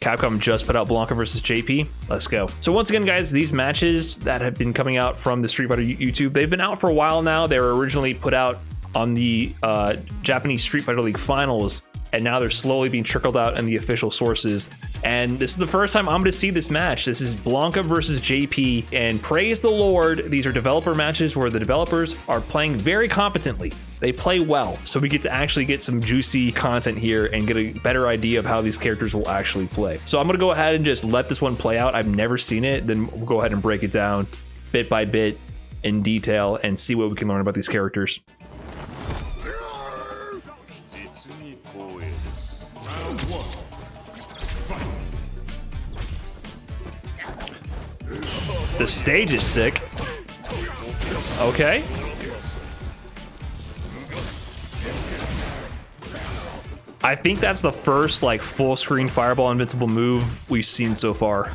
Capcom just put out Blanka versus JP. Let's go. So once again, guys, these matches that have been coming out from the Street Fighter YouTube, they've been out for a while now. They were originally put out on the Japanese Street Fighter League finals, and now they're slowly being trickled out in the official sources. And this is the first time I'm going to see this match. This is Blanka versus JP, and praise the Lord, these are developer matches where the developers are playing very competently. They play well, so we get to actually get some juicy content here and get a better idea of how these characters will actually play. So I'm going to go ahead and just let this one play out. I've never seen it. Then we'll go ahead and break it down bit by bit in detail and see what we can learn about these characters. The stage is sick. Okay. I think that's the first like full screen fireball invincible move we've seen so far.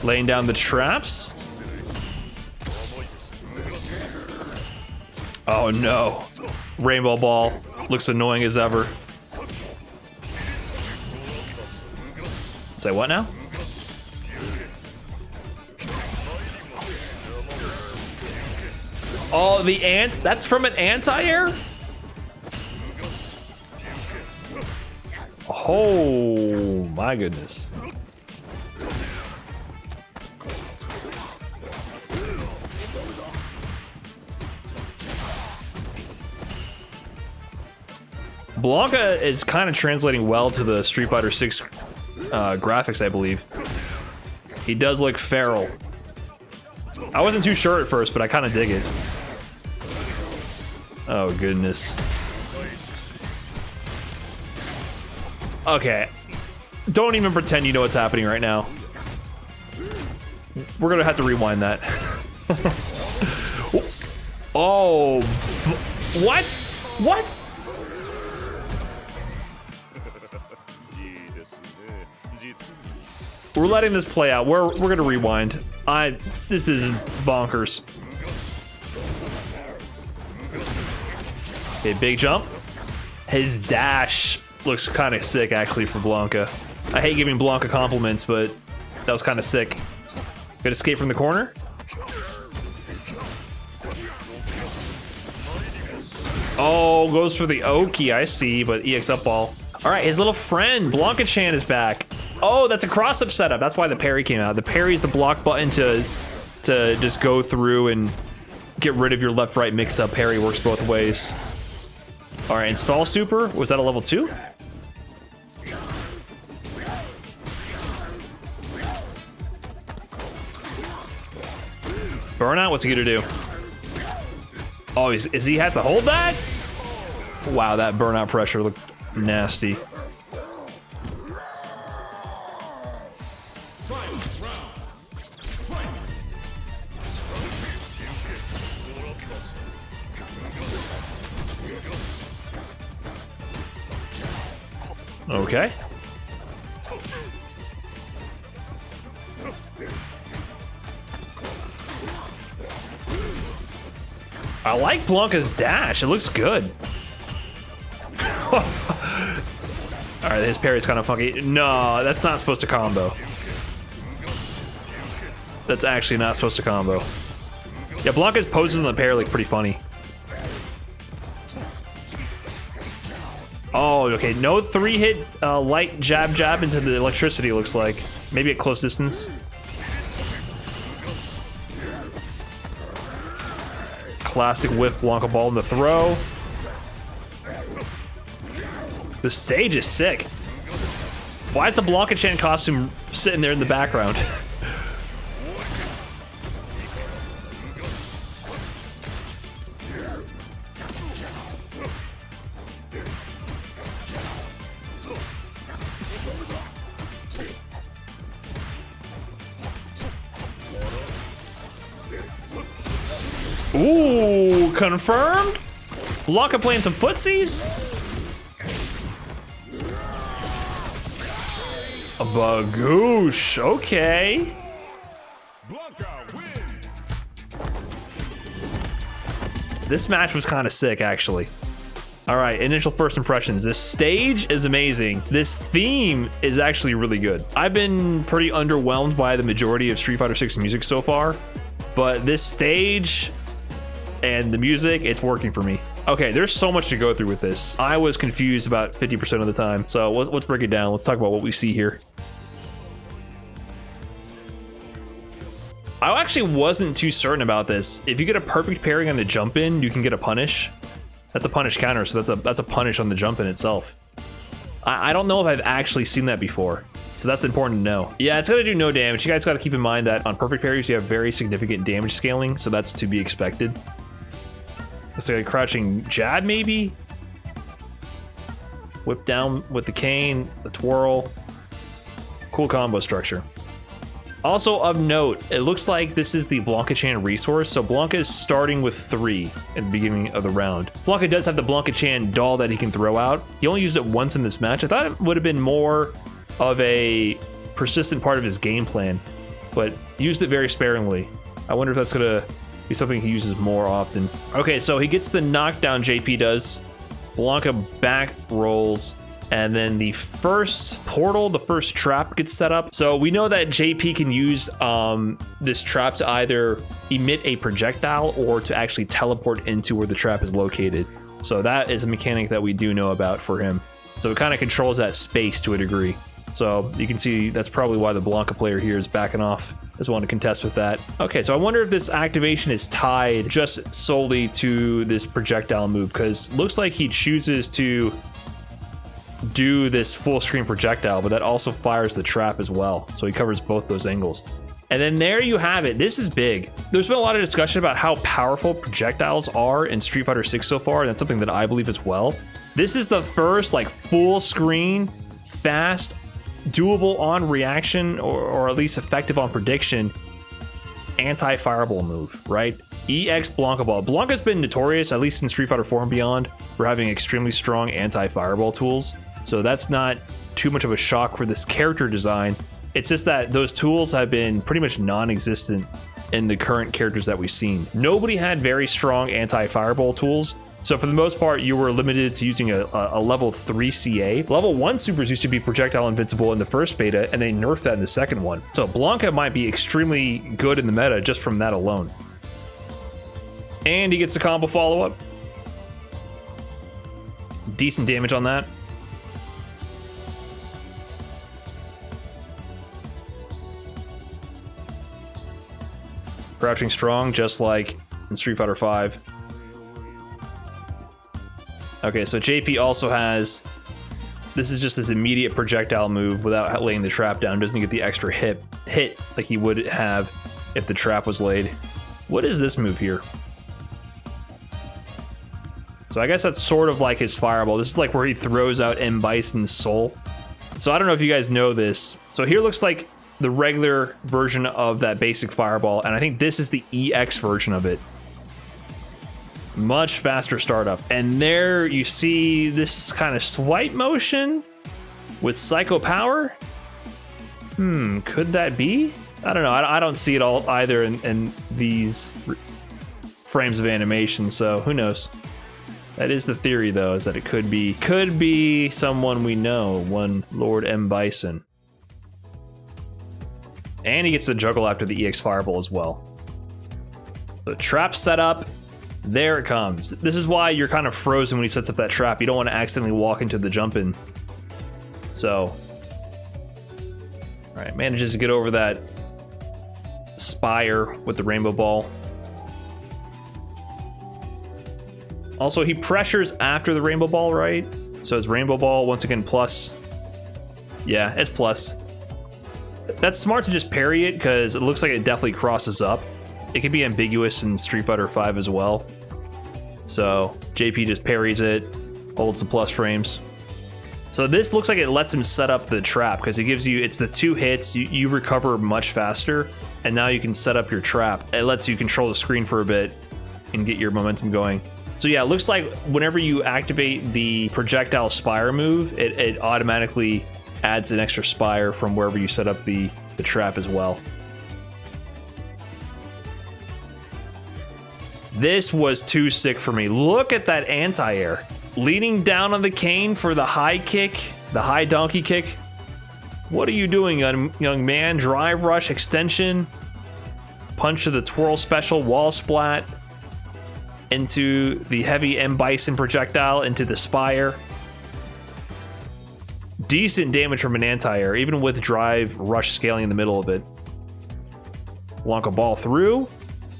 Laying down the traps. Oh no. Rainbow ball looks annoying as ever. Say what now? Oh, the ant? That's from an anti-air? Oh my goodness. Blanka is kind of translating well to the Street Fighter 6 graphics, I believe. He does look feral. I wasn't too sure at first, but I kind of dig it. Oh, goodness. Okay. Don't even pretend you know what's happening right now. We're gonna have to rewind that. Oh. What? What? We're letting this play out. We're gonna rewind. This is bonkers. Okay, big jump. His dash looks kind of sick actually for Blanka. I hate giving Blanka compliments, but that was kind of sick. Good escape from the corner. Oh, goes for the Oki, I see, but EX up ball. All right, his little friend, Blanka-chan, is back. Oh, that's a cross-up setup. That's why the parry came out. The parry is the block button to just go through and get rid of your left-right mix-up. Parry works both ways. All right, install super. Was that a level 2? Burnout, what's he gonna do? Oh, is he have to hold that? Wow, that burnout pressure looked nasty. Okay. I like Blanka's dash. It looks good. All right, his parry's kind of funky. No, that's not supposed to combo. That's actually not supposed to combo. Yeah, Blanka's poses in the parry look pretty funny. Oh, okay. No 3-hit light jab into the electricity, looks like. Maybe at close distance. Classic whiff Blanka ball in the throw. The stage is sick. Why is the Blanka-chan costume sitting there in the background? Ooh, confirmed? Blanka playing some footsies? A bagoosh, okay. This match was kind of sick, actually. All right, initial first impressions. This stage is amazing. This theme is actually really good. I've been pretty underwhelmed by the majority of Street Fighter 6 music so far, but this stage and the music, it's working for me. Okay, there's so much to go through with this. I was confused about 50% of the time. So let's break it down. Let's talk about what we see here. I actually wasn't too certain about this. If you get a perfect pairing on the jump in, you can get a punish. That's a punish counter, so that's a punish on the jump in itself. I don't know if I've actually seen that before, so that's important to know. Yeah, it's gonna do no damage. You guys gotta keep in mind that on perfect parries, you have very significant damage scaling, so that's to be expected. It's like a crouching jab, maybe? Whip down with the cane, the twirl. Cool combo structure. Also of note, it looks like this is the Blanka-chan resource, so Blanka is starting with 3 at the beginning of the round. Blanka does have the Blanka-chan doll that he can throw out. He only used it once in this match. I thought it would have been more of a persistent part of his game plan, but used it very sparingly. I wonder if that's gonna be something he uses more often. Okay, so he gets the knockdown, JP does. Blanka back rolls. And then the first portal, the first trap gets set up. So we know that JP can use this trap to either emit a projectile or to actually teleport into where the trap is located. So that is a mechanic that we do know about for him. So it kind of controls that space to a degree. So you can see that's probably why the Blanka player here is backing off. Just want to contest with that. Okay, so I wonder if this activation is tied just solely to this projectile move, because looks like he chooses to do this full screen projectile, but that also fires the trap as well. So he covers both those angles. And then there you have it. This is big. There's been a lot of discussion about how powerful projectiles are in Street Fighter 6 so far, and that's something that I believe as well. This is the first like full screen, fast, doable on reaction, or at least effective on prediction, anti-fireball move, right? EX Blanka Ball. Blanka's been notorious, at least in Street Fighter 4 and beyond, for having extremely strong anti-fireball tools. So that's not too much of a shock for this character design. It's just that those tools have been pretty much non-existent in the current characters that we've seen. Nobody had very strong anti-fireball tools. So for the most part, you were limited to using a level 3 CA. Level 1 supers used to be projectile invincible in the first beta, and they nerfed that in the second one. So Blanka might be extremely good in the meta just from that alone. And he gets the combo follow-up. Decent damage on that. Crouching strong, just like in Street Fighter 5. Okay, so JP also has... This is just this immediate projectile move without laying the trap down. Doesn't get the extra hit like he would have if the trap was laid. What is this move here? So I guess that's sort of like his fireball. This is like where he throws out M. Bison's soul. So I don't know if you guys know this. So here looks like the regular version of that basic fireball, and I think this is the EX version of it. Much faster startup. And there you see this kind of swipe motion with Psycho Power. Could that be? I don't know. I don't see it all either in these frames of animation, so who knows? That is the theory, though, is that it could be someone we know, one Lord M. Bison. And he gets the juggle after the EX Fireball as well. The trap set up. There it comes. This is why you're kind of frozen when he sets up that trap. You don't want to accidentally walk into the jump in. So, all right, manages to get over that spire with the rainbow ball. Also, he pressures after the rainbow ball, right? So it's rainbow ball, once again, plus. Yeah, it's plus. That's smart to just parry it, because it looks like it definitely crosses up. It can be ambiguous in Street Fighter 5 as well. So JP just parries it, holds the plus frames. So this looks like it lets him set up the trap, because it gives you, it's the 2 hits, you recover much faster, and now you can set up your trap. It lets you control the screen for a bit and get your momentum going. So yeah, it looks like whenever you activate the projectile spire move, it automatically adds an extra spire from wherever you set up the trap as well. This was too sick for me. Look at that anti-air. leaning down on the cane for the high kick, the high donkey kick. What are you doing, young man? Drive rush extension. Punch to the twirl special, wall splat. Into the heavy M. Bison projectile, into the spire. Decent damage from an anti-air, even with drive rush scaling in the middle of it. Blanka ball through.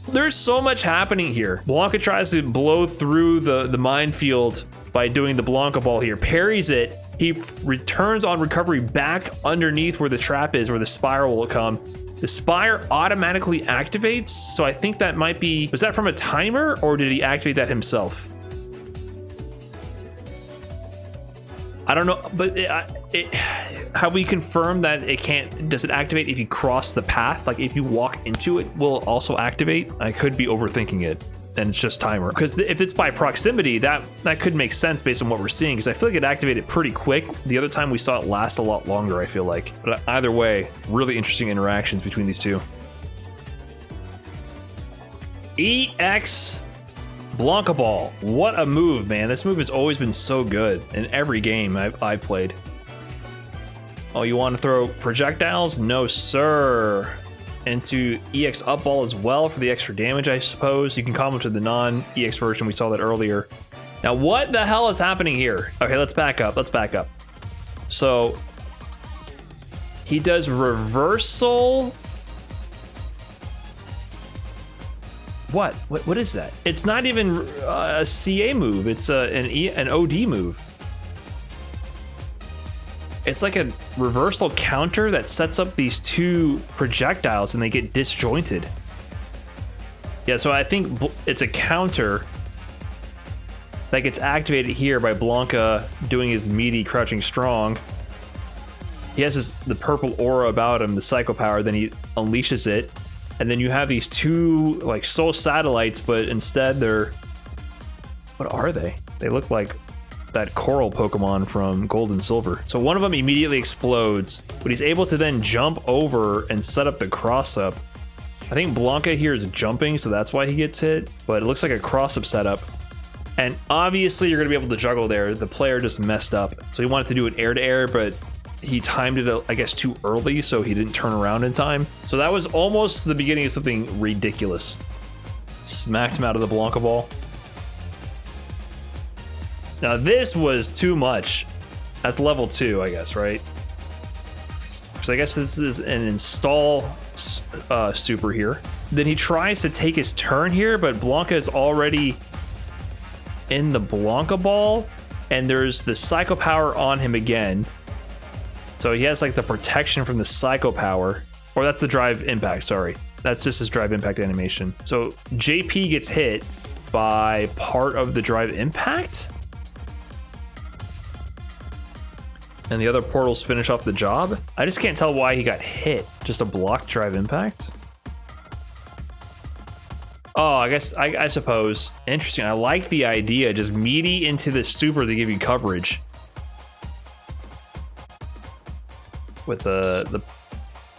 There's so much happening here. Blanka tries to blow through the minefield by doing the Blanka ball here. Parries it. He returns on recovery back underneath where the trap is, where the spire will come. The spire automatically activates, so I think that might be... Was that from a timer, or did he activate that himself? I don't know, but have we confirmed that it can't... Does it activate if you cross the path? Like, if you walk into it, will it also activate? I could be overthinking it, and it's just timer. Because if it's by proximity, that could make sense based on what we're seeing, because I feel like it activated pretty quick. The other time we saw it last a lot longer, I feel like. But either way, really interesting interactions between these two. EX Blanka ball. What a move, man. This move has always been so good in every game I've played. Oh, you want to throw projectiles? No, sir. Into EX up ball as well for the extra damage, I suppose. You can combo to the non-EX version. We saw that earlier. Now, what the hell is happening here? Okay, let's back up. Let's back up. So, he does reversal. What is that? It's not even a CA move. It's an OD move. It's like a reversal counter that sets up these two projectiles and they get disjointed. Yeah, so I think it's a counter that gets activated here by Blanka doing his meaty crouching strong. He has the purple aura about him, the psycho power, then he unleashes it. And then you have these two like soul satellites, but instead they're... What are they? They look like that coral Pokemon from Gold and Silver. So one of them immediately explodes, but he's able to then jump over and set up the cross-up. I think Blanka here is jumping, so that's why he gets hit, but it looks like a cross-up setup. And obviously you're going to be able to juggle there. The player just messed up. So he wanted to do it air-to-air, but he timed it, I guess, too early, so he didn't turn around in time. So that was almost the beginning of something ridiculous. Smacked him out of the Blanka ball. Now this was too much. That's level 2, I guess, right? So I guess this is an install super here. Then he tries to take his turn here, but Blanka is already in the Blanka ball, and there's the psycho power on him again. So he has like the protection from the psycho power, or that's the drive impact, sorry. That's just his drive impact animation. So JP gets hit by part of the drive impact, and the other portals finish off the job. I just can't tell why he got hit. Just a block drive impact? Oh, I suppose. Interesting. I like the idea. Just meaty into the super to give you coverage. With the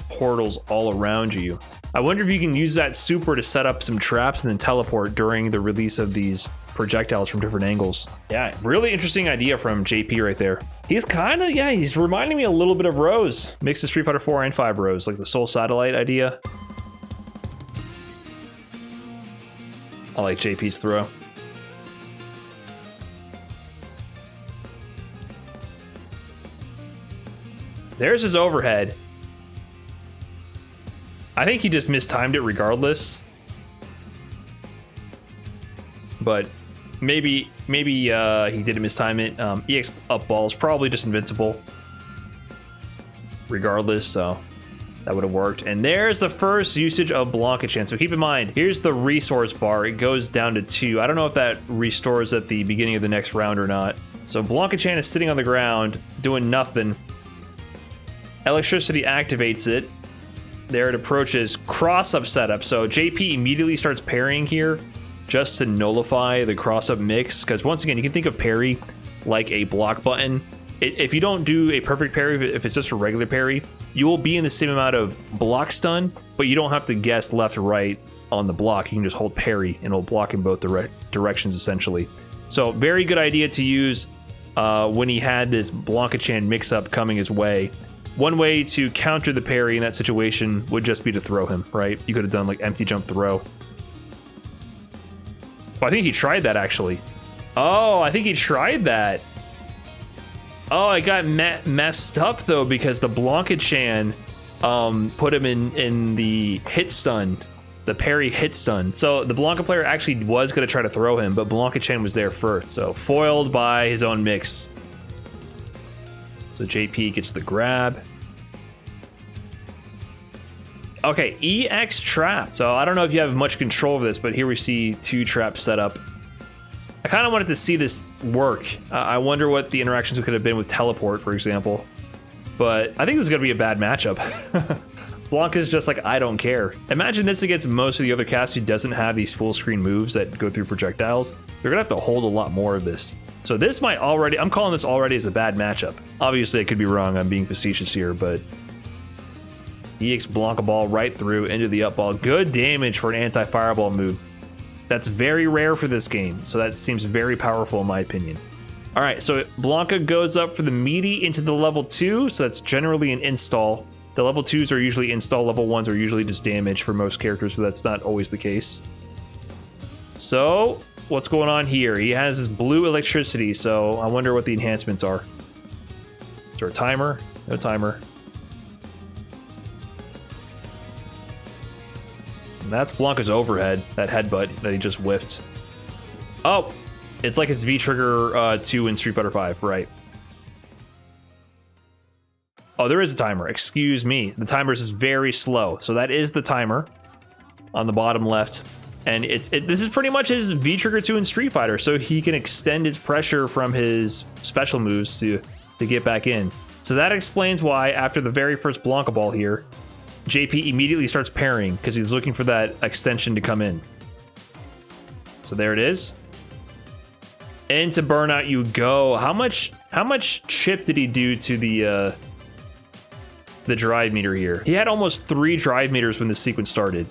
portals all around you. I wonder if you can use that super to set up some traps and then teleport during the release of these projectiles from different angles. Yeah, really interesting idea from JP right there. He's kind of, yeah, he's reminding me a little bit of Rose. Mix of Street Fighter 4 and 5 Rose, like the Soul Satellite idea. I like JP's throw. There's his overhead. I think he just mistimed it regardless. But maybe he didn't mistime it. EX up ball is probably just invincible. Regardless, so that would have worked. And there's the first usage of Blanka Chan. So keep in mind, here's the resource bar. It goes down to 2. I don't know if that restores at the beginning of the next round or not. So Blanka Chan is sitting on the ground, doing nothing. Electricity activates it. There it approaches. Cross-up setup. So JP immediately starts parrying here just to nullify the cross-up mix. Because once again, you can think of parry like a block button. If you don't do a perfect parry, if it's just a regular parry, you will be in the same amount of block stun, but you don't have to guess left or right on the block. You can just hold parry and it'll block in both directions essentially. So very good idea to use when he had this Blanka-chan mix-up coming his way. One way to counter the parry in that situation would just be to throw him, right? You could have done like empty jump throw. Oh, I think he tried that actually. Oh, I think he tried that. Oh, I got messed up though because the Blanka-chan put him in the hit stun, the parry hit stun. So the Blanka player actually was going to try to throw him, but Blanka-chan was there first. So foiled by his own mix. So JP gets the grab. Okay, EX trap. So I don't know if you have much control of this, but here we see 2 traps set up. I kind of wanted to see this work. I wonder what the interactions could have been with teleport, for example. But I think this is going to be a bad matchup. Blanka's just like, I don't care. Imagine this against most of the other cast who doesn't have these full screen moves that go through projectiles. They're going to have to hold a lot more of this. So this might already, I'm calling this already as a bad matchup. Obviously, I could be wrong. I'm being facetious here, but EX Blanka ball right through into the up ball. Good damage for an anti-fireball move. That's very rare for this game, so that seems very powerful in my opinion. All right, so Blanka goes up for the meaty into the level 2, so that's generally an install. The level 2s are usually install, level 1s are usually just damage for most characters, but that's not always the case. So what's going on here? He has his blue electricity, so I wonder what the enhancements are. Is there a timer? No timer. And that's Blanka's overhead, that headbutt that he just whiffed. Oh, it's like his V-trigger 2 in Street Fighter 5, right. Oh, there is a timer, excuse me. The timer is very slow, so that is the timer on the bottom left. And this is pretty much his V-trigger 2 in Street Fighter, so he can extend his pressure from his special moves to get back in. So that explains why after the very first Blanka ball here, JP immediately starts parrying because he's looking for that extension to come in. So there it is. Into burnout you go. How much chip did he do to the drive meter here? He had almost 3 drive meters when the sequence started.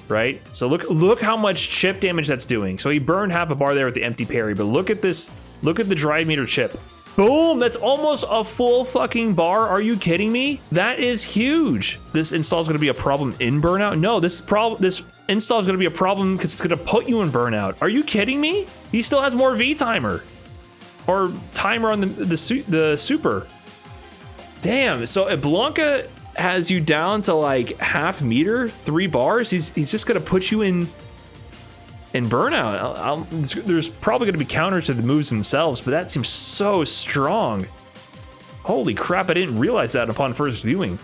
Right? So look how much chip damage that's doing. So he burned half a bar there with the empty parry, but look at this. Look at the drive meter chip. Boom! That's almost a full fucking bar. Are you kidding me? That is huge. This install is going to be a problem in burnout. No, this install is going to be a problem because it's going to put you in burnout. Are you kidding me? He still has more V timer or timer on the super. Damn. So if Blanka has you down to like half meter, 3 bars, he's just going to put you in burnout. There's probably going to be counters to the moves themselves, but that seems so strong. Holy crap, I didn't realize that upon first viewing.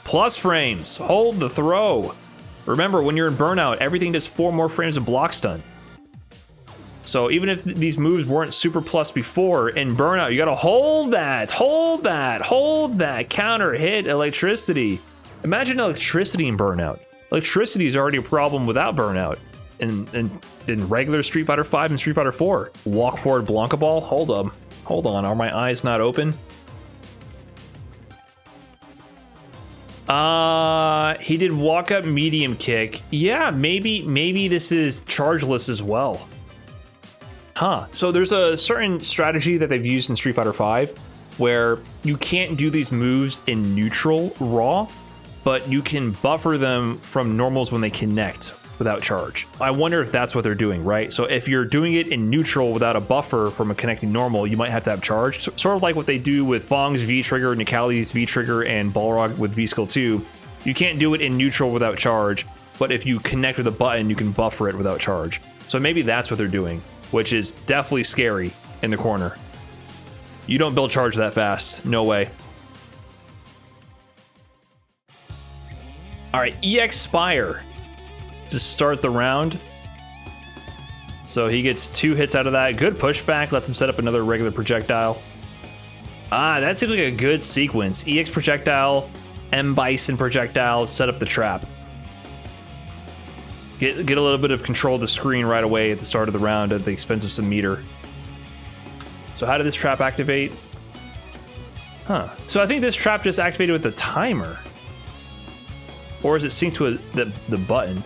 Plus frames, hold the throw. Remember, when you're in burnout, everything does 4 more frames of block stun. So even if these moves weren't super plus before, in burnout, you gotta hold that, counter hit electricity. Imagine electricity in burnout. Electricity is already a problem without burnout in regular Street Fighter 5 and Street Fighter 4. Walk forward Blanka ball. Hold on. Are my eyes not open? He did walk up medium kick. Yeah, maybe this is chargeless as well. Huh. So there's a certain strategy that they've used in Street Fighter 5 where you can't do these moves in neutral raw, but you can buffer them from normals when they connect without charge. I wonder if that's what they're doing, right? So if you're doing it in neutral without a buffer from a connecting normal, you might have to have charge. So, sort of like what they do with Fong's V-trigger, Nikali's V-trigger, and Balrog with V-skill 2. You can't do it in neutral without charge, but if you connect with a button, you can buffer it without charge. So maybe that's what they're doing, which is definitely scary in the corner. You don't build charge that fast. No way. All right, EX Spire to start the round. So he gets 2 hits out of that. Good pushback, lets him set up another regular projectile. That seems like a good sequence. EX projectile, M Bison projectile, set up the trap. Get a little bit of control of the screen right away at the start of the round at the expense of some meter. So how did this trap activate? Huh. So I think this trap just activated with the timer. Or is it synced to the button?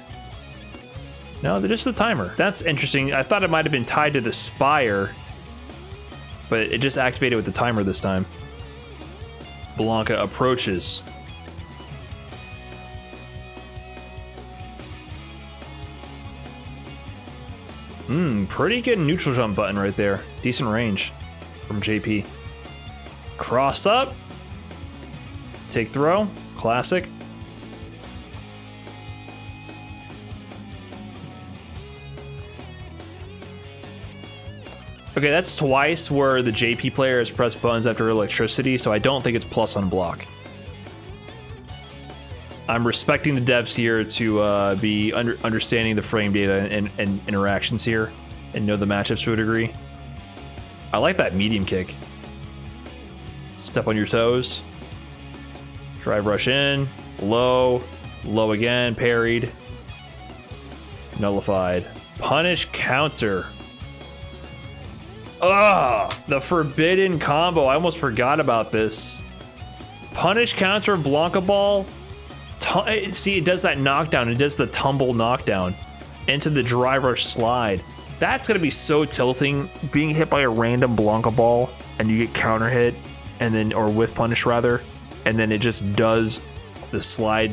No, they're just the timer. That's interesting. I thought it might have been tied to the spire, but it just activated with the timer this time. Blanka approaches. Pretty good neutral jump button right there. Decent range from JP. Cross up. Take throw. Classic. Okay, that's twice where the JP player has pressed buttons after electricity, so I don't think it's plus on block. I'm respecting the devs here to be understanding the frame data and interactions here and know the matchups to a degree. I like that medium kick. Step on your toes. Drive rush in. Low. Low again. Parried. Nullified. Punish counter. Ugh! The forbidden combo. I almost forgot about this. Punish counter Blanka ball. See, it does that knockdown. It does the tumble knockdown into the drive rush slide. That's going to be so tilting. Being hit by a random Blanka ball and you get counter hit, and then, or whiff punish rather, and then it just does the slide,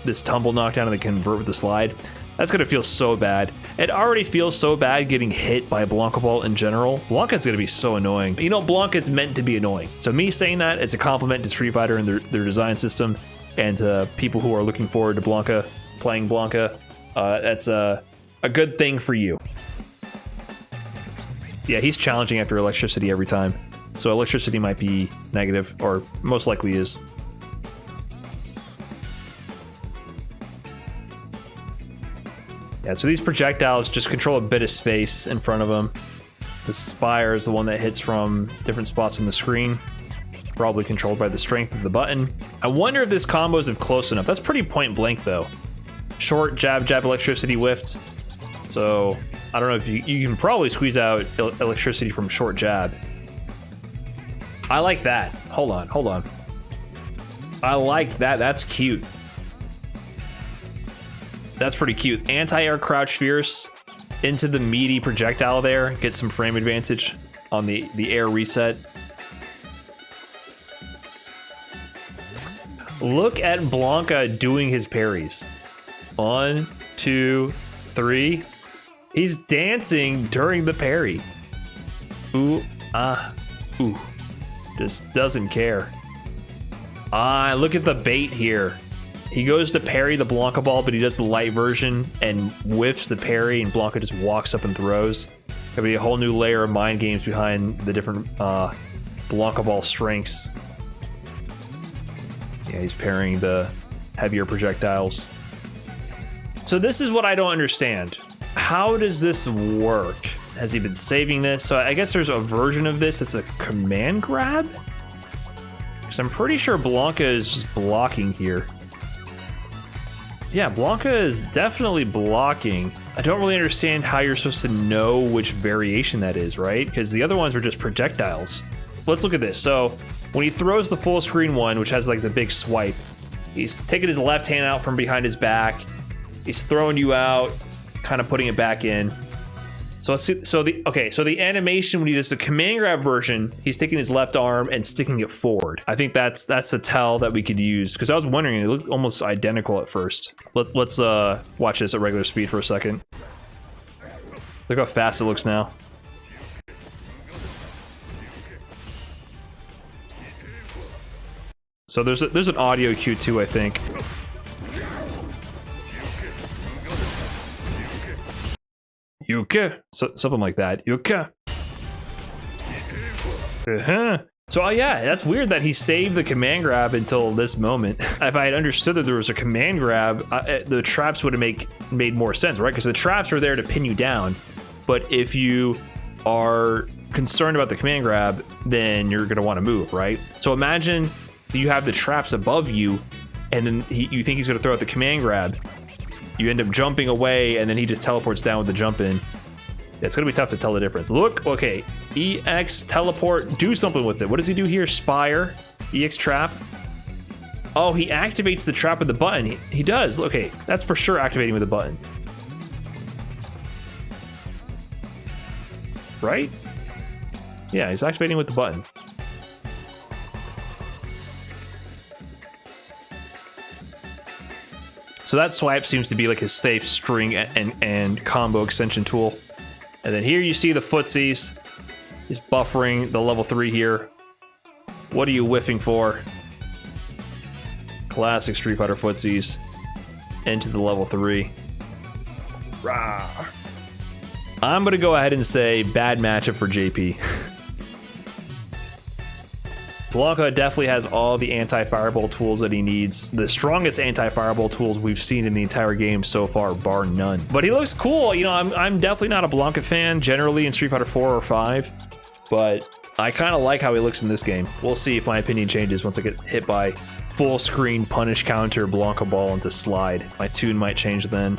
this tumble knockdown, and then convert with the slide. That's going to feel so bad. It already feels so bad getting hit by a Blanka ball in general. Blanka's going to be so annoying. You know, Blanka's meant to be annoying. So me saying that, it's a compliment to Street Fighter and their design system, and to people who are looking forward to Blanka, playing Blanka. That's a good thing for you. Yeah, he's challenging after electricity every time. So electricity might be negative, or most likely is. Yeah, so these projectiles just control a bit of space in front of them. The spire is the one that hits from different spots on the screen. Probably controlled by the strength of the button. I wonder if this combo is close enough. That's pretty point blank though. Short, jab, jab, electricity, whiffed. So I don't know if you can probably squeeze out electricity from short jab. I like that. Hold on. I like that. That's cute. That's pretty cute. Anti-air crouch fierce into the meaty projectile there. Get some frame advantage on the air reset. Look at Blanka doing his parries. 1, 2, 3. He's dancing during the parry. Ooh, ooh. Just doesn't care. Look at the bait here. He goes to parry the Blanka ball, but he does the light version and whiffs the parry, and Blanka just walks up and throws. There'll be a whole new layer of mind games behind the different Blanka ball strengths. Yeah, he's parrying the heavier projectiles. So this is what I don't understand. How does this work? Has he been saving this? So I guess there's a version of this. It's a command grab? Because I'm pretty sure Blanka is just blocking here. Yeah, Blanka is definitely blocking. I don't really understand how you're supposed to know which variation that is, right? Because the other ones are just projectiles. Let's look at this. So when he throws the full screen one, which has like the big swipe, he's taking his left hand out from behind his back. He's throwing you out, kind of putting it back in. So let's see. So the animation when he does the command grab version, he's taking his left arm and sticking it forward. I think that's a tell that we could use, because I was wondering, it looked almost identical at first. Let's watch this at regular speed for a second. Look how fast it looks now. So there's an audio cue too, I think. Yuka, so, something like that. Yuka. So yeah, that's weird that he saved the command grab until this moment. If I had understood that there was a command grab, the traps would have made more sense, right? Because the traps are there to pin you down. But if you are concerned about the command grab, then you're gonna want to move, right? So imagine you have the traps above you, and then you think he's gonna throw out the command grab. You end up jumping away, and then he just teleports down with the jump in. It's gonna be tough to tell the difference. Look, okay, EX teleport, do something with it. What does he do here? Spire, EX trap. Oh, he activates the trap with the button. He does. Okay, that's for sure activating with the button. right? Yeah, he's activating with the button. So that swipe seems to be like his safe string and combo extension tool. And then here you see the footsies. He's buffering the level 3 here. What are you whiffing for? Classic Street Fighter footsies into the level 3. Rah. I'm gonna go ahead and say bad matchup for JP. Blanka definitely has all the anti-fireball tools that he needs. The strongest anti-fireball tools we've seen in the entire game so far, bar none. But he looks cool. You know, I'm definitely not a Blanka fan generally in Street Fighter 4 or 5, but I kind of like how he looks in this game. We'll see if my opinion changes once I get hit by full screen punish counter Blanka ball into slide. My tune might change then.